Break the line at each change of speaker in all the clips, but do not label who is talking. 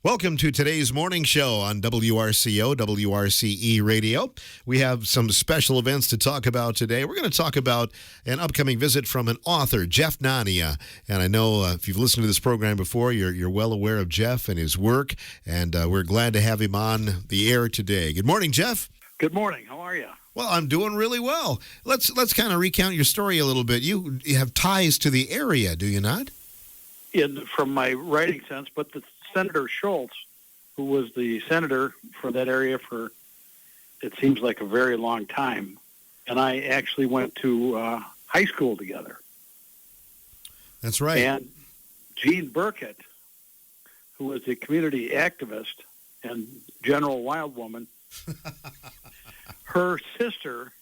Welcome to today's morning show on WRCO, WRCE Radio. We have some special events to talk about today. We're going to talk about an upcoming visit from an author, Jeff Nania. And I know if you've listened to this program before, you're well aware of Jeff and his work, and we're glad to have him on the air today. Good morning, Jeff.
Good morning. How are you?
Well, I'm doing really well. Let's kind of recount your story a little bit. You have ties to the area, do you not?
From my writing sense, but Senator Schultz, who was the senator for that area for, it seems like a very long time, and I actually went to high school together.
That's right.
And Jean Burkett, who was a community activist and general wild woman, her sister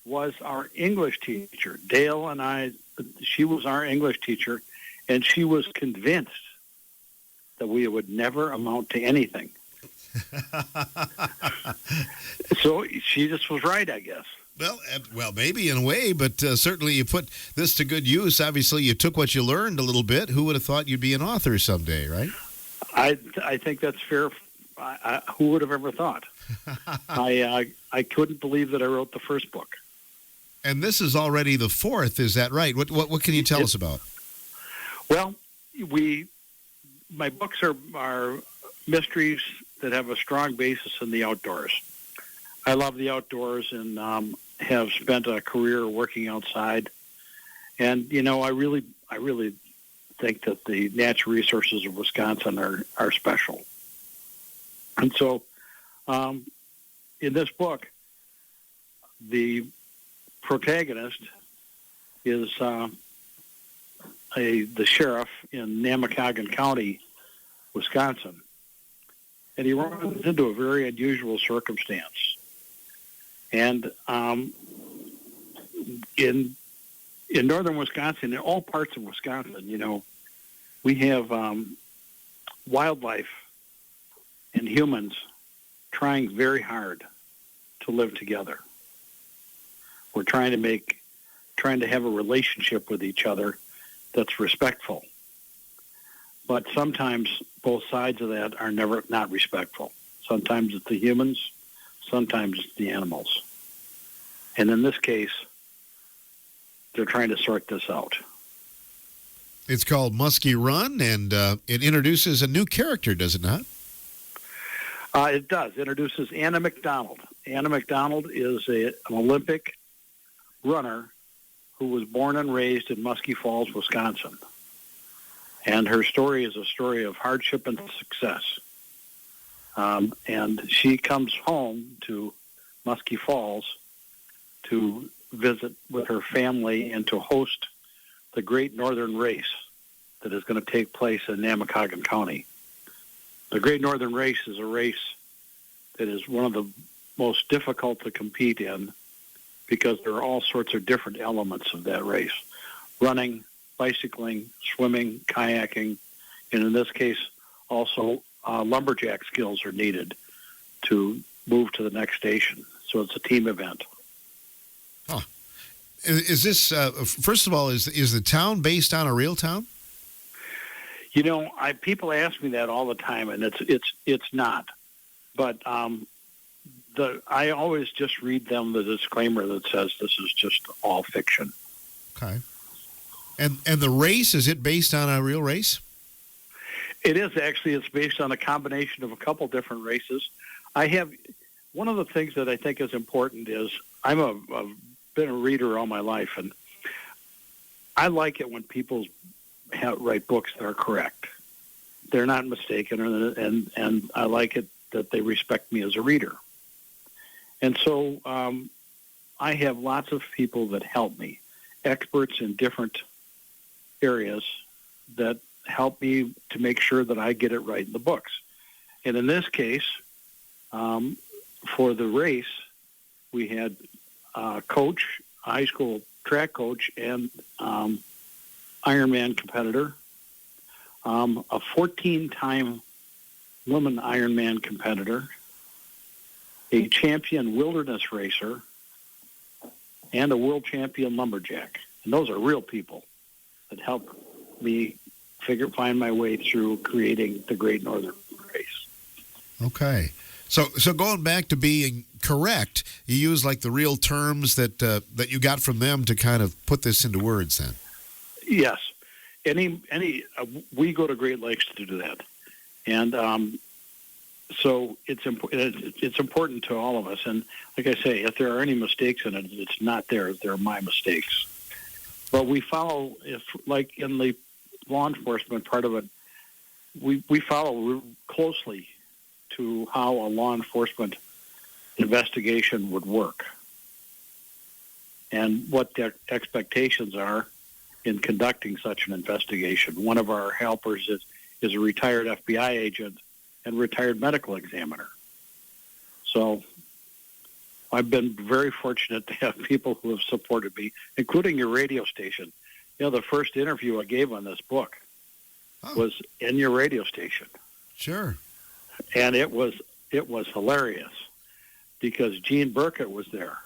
was our English teacher. Dale and I, she was our English teacher, and she was convinced that we would never amount to anything. So she just was right, I guess.
Well, maybe in a way, but certainly you put this to good use. Obviously, you took what you learned a little bit. Who would have thought you'd be an author someday, right?
I think that's fair. Who would have ever thought? I couldn't believe that I wrote the first book.
And this is already the fourth, is that right? What can you tell us about?
Well, my books are mysteries that have a strong basis in the outdoors. I love the outdoors and have spent a career working outside. And, I really think that the natural resources of Wisconsin are special. And so in this book, the protagonist is the sheriff in Namakogon County, Wisconsin, and he runs into a very unusual circumstance. And in northern Wisconsin, in all parts of Wisconsin, we have wildlife and humans trying very hard to live together. We're trying to have a relationship with each other that's respectful. But sometimes both sides of that are not respectful. Sometimes it's the humans, sometimes it's the animals. And in this case, they're trying to sort this out.
It's called Musky Run, and it introduces a new character, does it not?
It does. It introduces Anna McDonald. Anna McDonald is an Olympic runner who was born and raised in Musky Falls, Wisconsin. And her story is a story of hardship and success. And she comes home to Musky Falls to visit with her family and to host the Great Northern Race that is going to take place in Namakogon County. The Great Northern Race is a race that is one of the most difficult to compete in, because there are all sorts of different elements of that race. Running, bicycling, swimming, kayaking, and in this case, also lumberjack skills are needed to move to the next station. So it's a team event.
Huh. Is this, first of all, is the town based on a real town?
People ask me that all the time, and it's not. But I always just read them the disclaimer that says this is just all fiction.
Okay. And the race, is it based on a real race?
It is actually. It's based on a combination of a couple different races. One of the things that I think is important is I've been a reader all my life, and I like it when people write books that are correct. They're not mistaken, and I like it that they respect me as a reader. And so I have lots of people that help me, experts in different areas that help me to make sure that I get it right in the books. And in this case, for the race, we had a coach, a high school track coach, and Ironman competitor, a 14-time woman Ironman competitor, a champion wilderness racer, and a world champion lumberjack. And those are real people that help me find my way through creating the Great Northern Race.
Okay. So going back to being correct, you use like the real terms that you got from them to kind of put this into words then.
Yes. We go to Great Lakes to do that. And so it's important to all of us. And like I say, if there are any mistakes in it, it's not theirs. They're my mistakes. But we follow, like in the law enforcement part of it, we follow closely to how a law enforcement investigation would work and what their expectations are in conducting such an investigation. One of our helpers is a retired FBI agent and retired medical examiner. So I've been very fortunate to have people who have supported me, including your radio station. You know, the first interview I gave on this book was in your radio station.
Sure.
And it was hilarious because Jean Burkett was there.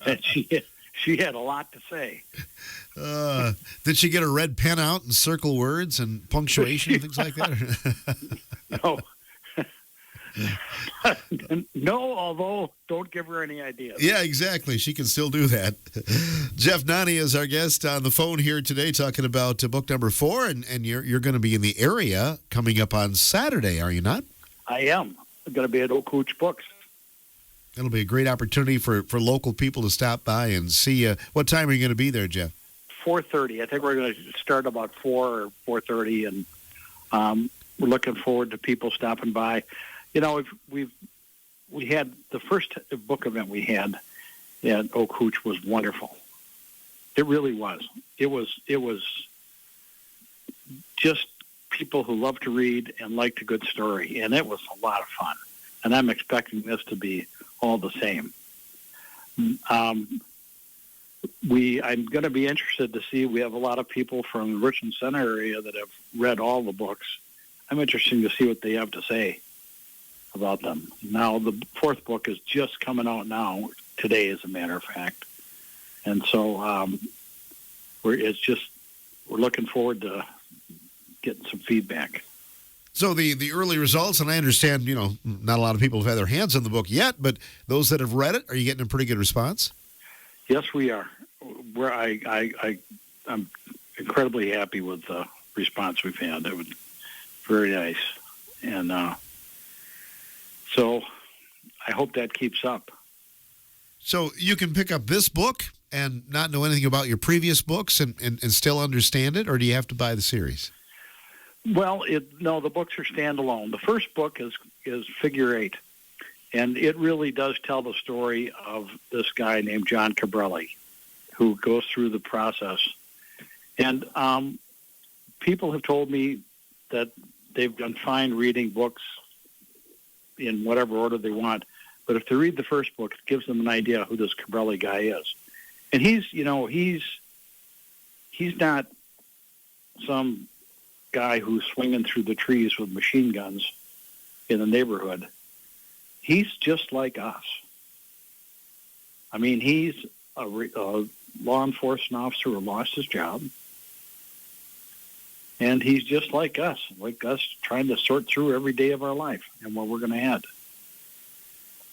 and she had a lot to say.
Did she get a red pen out and circle words and punctuation and things like that?
No. No, although don't give her any ideas.
Yeah, exactly. She can still do that. Jeff Nania is our guest on the phone here today talking about book number 4, and you're going to be in the area coming up on Saturday, are you not?
I am. I'm going to be at Oak Hooch Books.
It'll be a great opportunity for local people to stop by and see you. What time are you going to be there, Jeff?
4:30. I think we're going to start about 4 or 4:30, and we're looking forward to people stopping by. You know, we had the first book event we had at Oak Hooch was wonderful. It really was. It was just people who love to read and liked a good story, and it was a lot of fun. And I'm expecting this to be all the same. I'm going to be interested to see. We have a lot of people from the Richland Center area that have read all the books. I'm interested to see what they have to say about them. Now, the 4th book is just coming out now, today as a matter of fact. And so we're looking forward to getting some feedback.
So the early results, and I understand, not a lot of people have had their hands on the book yet, but those that have read it, are you getting a pretty good response?
Yes, we are. I'm incredibly happy with the response we've had. It was very nice. And so I hope that keeps up.
So you can pick up this book and not know anything about your previous books and still understand it, or do you have to buy the series?
Well, no, the books are standalone. The first book is Figure 8, and it really does tell the story of this guy named John Cabrelli, who goes through the process. And people have told me that they've done fine reading books in whatever order they want, but if they read the first book, it gives them an idea who this Cabrelli guy is. And he's not some guy who's swinging through the trees with machine guns in the neighborhood. He's just like us. I mean, he's a law enforcement officer who lost his job, and he's just like us trying to sort through every day of our life and where we're going to head.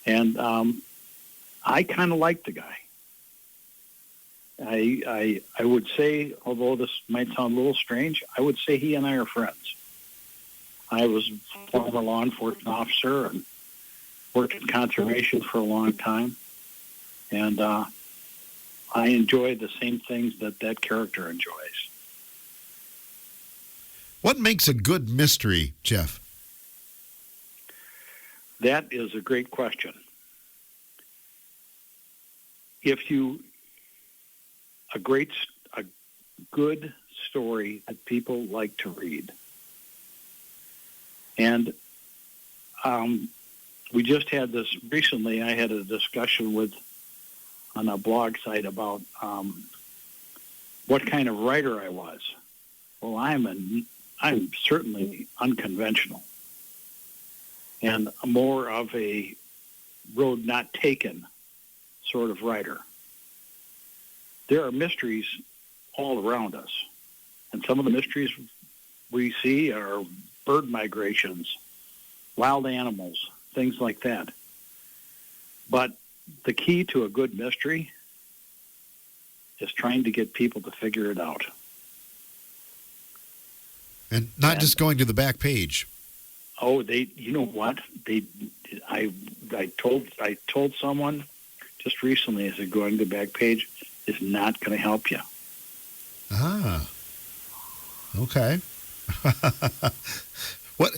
And I kind of like the guy. I would say, although this might sound a little strange, I would say he and I are friends. I was a former law enforcement officer and worked in conservation for a long time. And I enjoy the same things that character enjoys.
What makes a good mystery, Jeff?
That is a great question. A good story that people like to read. And we just had this recently. I had a discussion on a blog site about what kind of writer I was. Well, I'm certainly unconventional and more of a road not taken sort of writer. There are mysteries all around us, And some of the mysteries we see are bird migrations, wild animals, things like that. But the key to a good mystery is trying to get people to figure it out.
And not just going to the back page.
Oh, you know what? I told someone just recently, I said, going to the back page is not going to help you.
Ah, okay. What,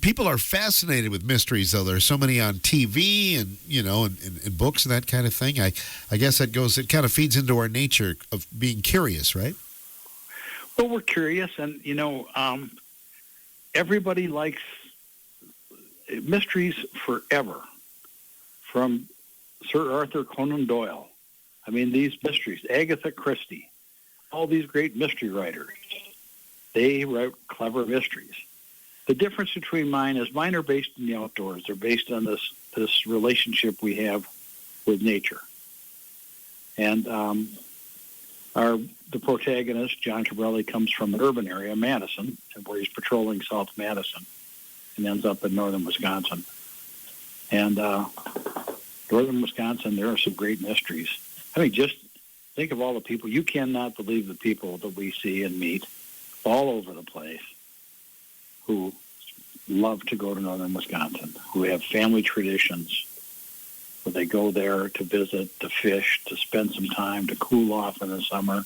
people are fascinated with mysteries, though. There's so many on TV and, and books and that kind of thing. I guess it kind of feeds into our nature of being curious, right?
Well, we're curious, and, everybody likes mysteries forever. From Sir Arthur Conan Doyle. I mean, these mysteries, Agatha Christie, all these great mystery writers, they write clever mysteries. The difference between mine are based in the outdoors. They're based on this relationship we have with nature. And the protagonist, John Cabrelli, comes from an urban area, Madison, where he's patrolling South Madison and ends up in northern Wisconsin. And northern Wisconsin, there are some great mysteries. I mean, just think of all the people. You cannot believe the people that we see and meet all over the place who love to go to northern Wisconsin, who have family traditions, where they go there to visit, to fish, to spend some time, to cool off in the summer,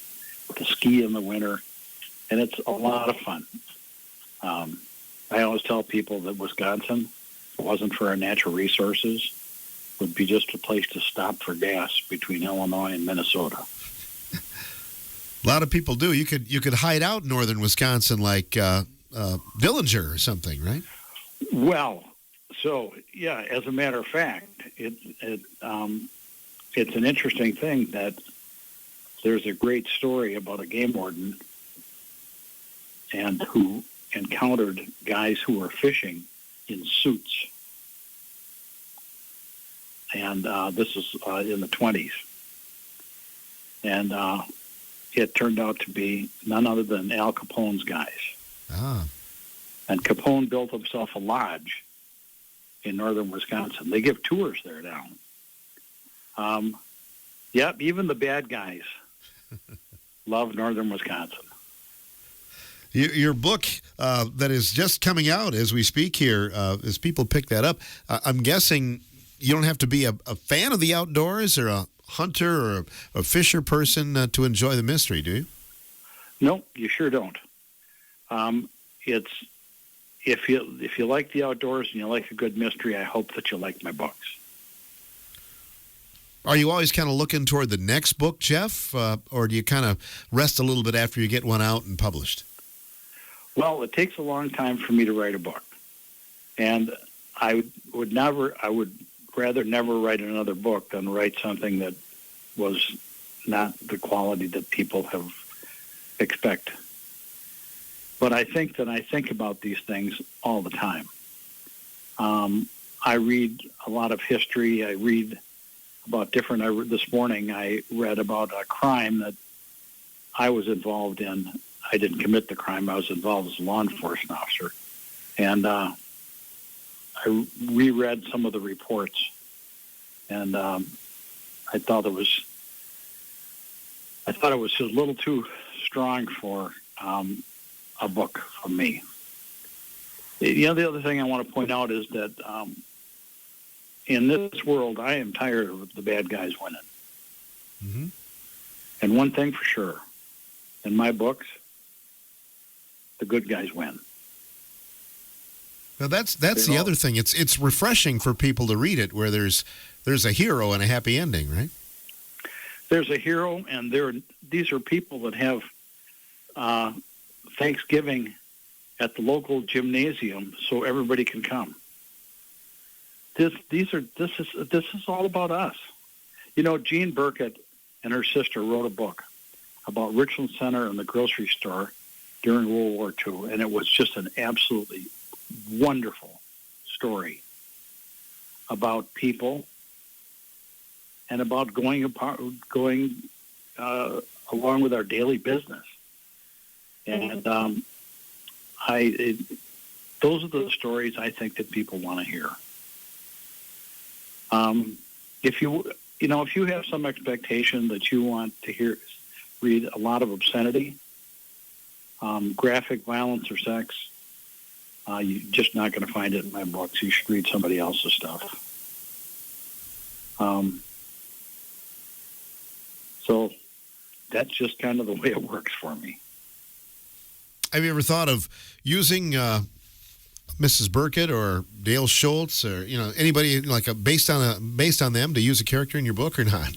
to ski in the winter, and it's a lot of fun. I always tell people that Wisconsin, if it wasn't for our natural resources, would be just a place to stop for gas between Illinois and Minnesota.
A lot of people do. You could hide out in northern Wisconsin like Dillinger or something, right?
Well, so yeah. As a matter of fact, it's an interesting thing that there's a great story about a game warden and who encountered guys who were fishing in suits. And this is in the 1920s. And it turned out to be none other than Al Capone's guys.
Ah.
And Capone built himself a lodge in northern Wisconsin. They give tours there now. Yep, even the bad guys love northern Wisconsin.
Your book that is just coming out as we speak here, as people pick that up, I'm guessing you don't have to be a fan of the outdoors or a hunter or a fisher person to enjoy the mystery, do you?
No, you sure don't. It's if you like the outdoors and you like a good mystery, I hope that you like my books.
Are you always kind of looking toward the next book, Jeff, or do you kind of rest a little bit after you get one out and published?
Well, it takes a long time for me to write a book, and I would rather never write another book than write something that was not the quality that people have expect. But I think about these things all the time. I read a lot of history. I read about this morning I read about a crime that I was involved in. I didn't commit the crime. I was involved as a law enforcement officer. And I reread some of the reports. And I thought it was just a little too strong for a book from me. The other thing I want to point out is that in this world, I am tired of the bad guys winning.
Mm-hmm.
And one thing for sure, in my books, the good guys win.
Well, that's the other thing. It's refreshing for people to read it where there's a hero and a happy ending, right?
There's a hero, and these are people that have Thanksgiving at the local gymnasium so everybody can come. This is all about us. Jean Burkett and her sister wrote a book about Richland Center and the grocery store during World War II, and it was just an absolutely wonderful story about people and about going along with our daily business. And those are the stories I think that people want to hear. If you have some expectation that you want to read a lot of obscenity, graphic violence or sex, you're just not going to find it in my books. You should read somebody else's stuff. So that's just kind of the way it works for me.
Have you ever thought of using Mrs. Burkett or Dale Schultz or anybody like based on them to use a character in your book or not?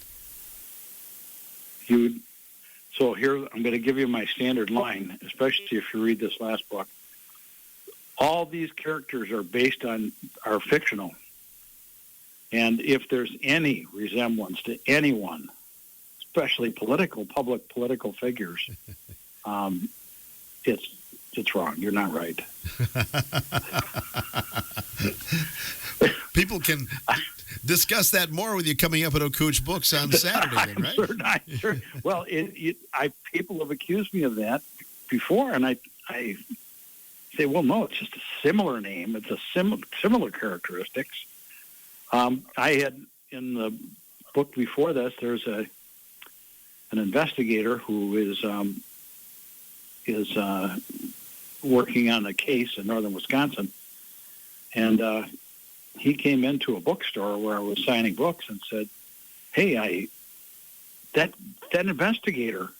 So here I'm going to give you my standard line, especially if you read this last book. All these characters are fictional, and if there's any resemblance to anyone, especially public political figures, it's wrong. You're not right.
People can discuss that more with you coming up at O'Cooch Books on Saturday, right?
I'm sure. Well, people have accused me of that before, and I say, well, no, it's just a similar name. It's a similar characteristics. I had in the book before this, there's an investigator who is working on a case in northern Wisconsin, and he came into a bookstore where I was signing books and said, "Hey, that investigator,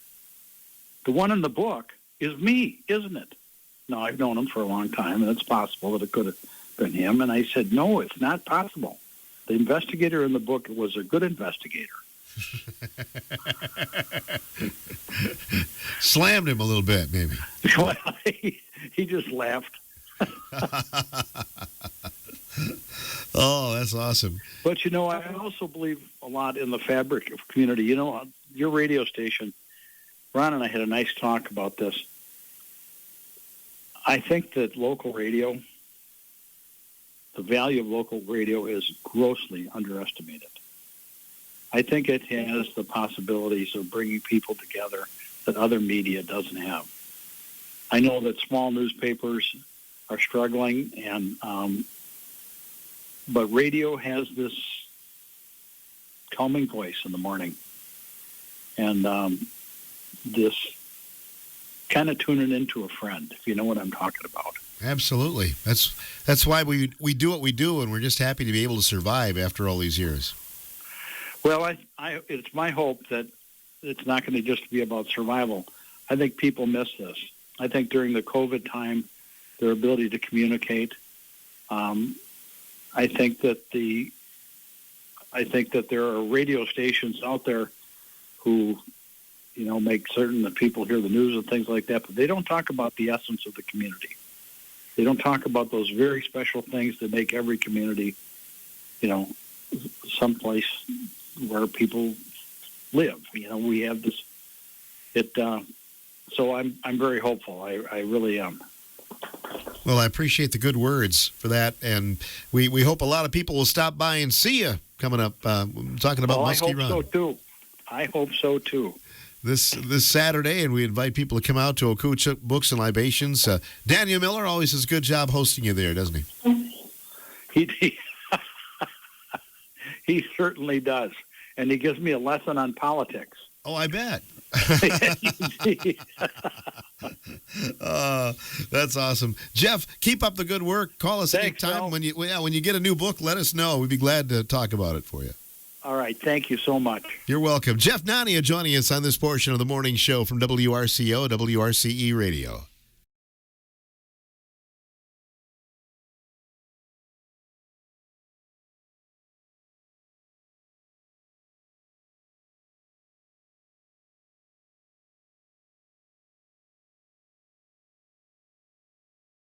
the one in the book, is me, isn't it?" Now, I've known him for a long time, and it's possible that it could have been him. And I said, "No, it's not possible. The investigator in the book was a good investigator."
Slammed him a little bit, maybe.
Well, he just laughed.
Oh, that's awesome.
But, I also believe a lot in the fabric of community. Your radio station, Ron and I had a nice talk about this. I think that the value of local radio is grossly underestimated. I think it has the possibilities of bringing people together that other media doesn't have. I know that small newspapers are struggling, but radio has this calming voice in the morning, and this kind of tuning into a friend, if you know what I'm talking about.
Absolutely. That's why we do what we do, and we're just happy to be able to survive after all these years.
Well, it's my hope that it's not going to just be about survival. I think people miss this. I think during the COVID time, their ability to communicate. I think that there are radio stations out there who, make certain that people hear the news and things like that, but they don't talk about the essence of the community. They don't talk about those very special things that make every community, someplace where people live. We have this. So I'm very hopeful. I really am.
Well, I appreciate the good words for that, and we hope a lot of people will stop by and see you coming up. Talking about Musky Run.
I hope so too.
This Saturday, and we invite people to come out to O'Cooch Books and Libations. Daniel Miller always does a good job hosting you there, doesn't he?
He certainly does, and he gives me a lesson on politics.
Oh, I bet. That's awesome. Jeff, keep up the good work. Call us anytime. When you get a new book, let us know. We'd be glad to talk about it for you.
All right. Thank you so much.
You're welcome. Jeff Nania joining us on this portion of the morning show from WRCO, WRCE Radio.